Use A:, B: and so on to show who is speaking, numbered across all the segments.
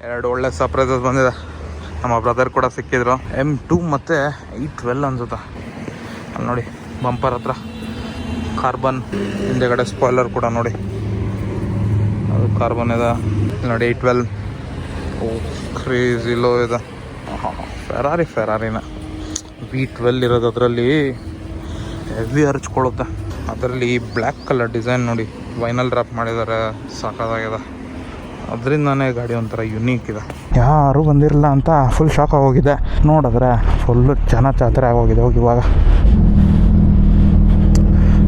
A: 2 ಒಳ್ಳೆ ಸರ್ಪ್ರೈಸಸ್ ಬಂದಿದೆ. ನಮ್ಮ ಬ್ರದರ್ ಕೂಡ ಸಿಕ್ಕಿದ್ರು. M2 ಮತ್ತು E12 ಅನ್ಸುತ್ತೆ. ಅಲ್ಲಿ ನೋಡಿ ಬಂಪರ್ ಹತ್ರ ಕಾರ್ಬನ್, ಹಿಂದೆಗಡೆ ಸ್ಪಾಯ್ಲರ್ ಕೂಡ ನೋಡಿ ಅದು ಕಾರ್ಬನ್ ಇದೆ ನೋಡಿ. E12 ಕ್ರೇಜಿ ಲೋ ಇದೆ. ಫೆರಾರಿನ V12 ಇರೋದು. ಅದರಲ್ಲಿ ಹೆವಿ ಹರ್ಚ್ಕೊಳ್ಳುತ್ತೆ. ಅದರಲ್ಲಿ ಬ್ಲ್ಯಾಕ್ ಕಲರ್ ಡಿಸೈನ್ ನೋಡಿ, ವೈನಲ್ ರ್ಯಾಪ್ ಮಾಡಿದ್ದಾರೆ, ಸಾಕಾಗಿದೆ. ಅದರಿಂದನೇ ಗಾಡಿ ಒಂಥರ ಯುನೀಕ್ ಇದೆ. ಯಾರೂ ಬಂದಿರಲಿಲ್ಲ ಅಂತ ಫುಲ್ ಶಾಕ್ ಆಗೋಗಿದೆ. ನೋಡಿದ್ರೆ ಫುಲ್ಲು ಜನ ಜಾತ್ರೆ ಆಗೋಗಿದೆ. ಹೋಗಿ ಇವಾಗ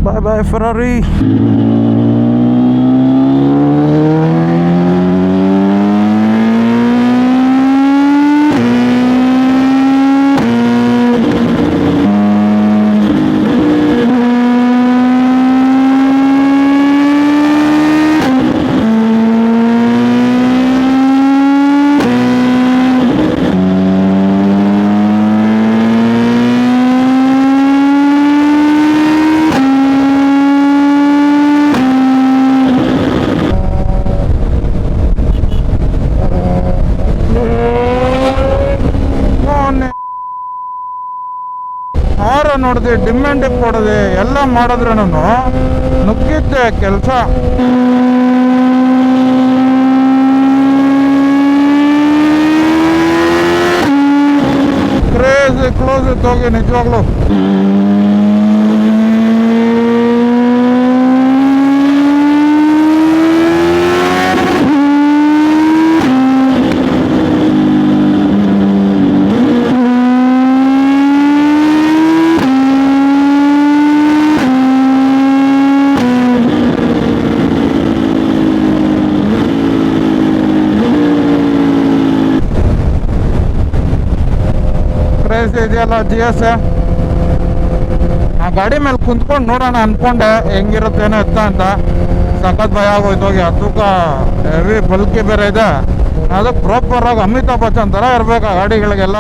A: ಬಾಯ್ ಬಾಯ್ ಫೆರಾರಿ. ನೋಡಿದೆ, ಡಿಮ್ಯಾಂಡಿಗೆ ಕೊಡದೆ ಎಲ್ಲ ಮಾಡಿದ್ರೂ ನುಗ್ಗಿದ್ದೆ ಕೆಲಸ. ಕ್ಲೋಸ್ ಇತ್ತು ಹೋಗಿ ನಿಜವಾಗ್ಲು. ಇದೆಯಲ್ಲ GS, ಆ ಗಾಡಿ ಮೇಲೆ ಕುಂತ್ಕೊಂಡು ನೋಡೋಣ ಅನ್ಕೊಂಡೆ ಹೆಂಗಿರುತ್ತೇನೋ ಎತ್ತ ಅಂತ. ಸಖತ್ ಭಯ ಆಗೋಯ್ತು ಹೋಗಿ. ಅದಕ್ಕ ಹೆವಿ ಬಲ್ಕಿ ಬೇರೆ ಇದೆ. ಅದು ಪ್ರಾಪರ್ ಆಗಿ ಅಮಿತಾಬ್ ಬಚ್ಚನ್ ಥರ ಇರ್ಬೇಕು ಆ ಗಾಡಿಗಳಿಗೆಲ್ಲ.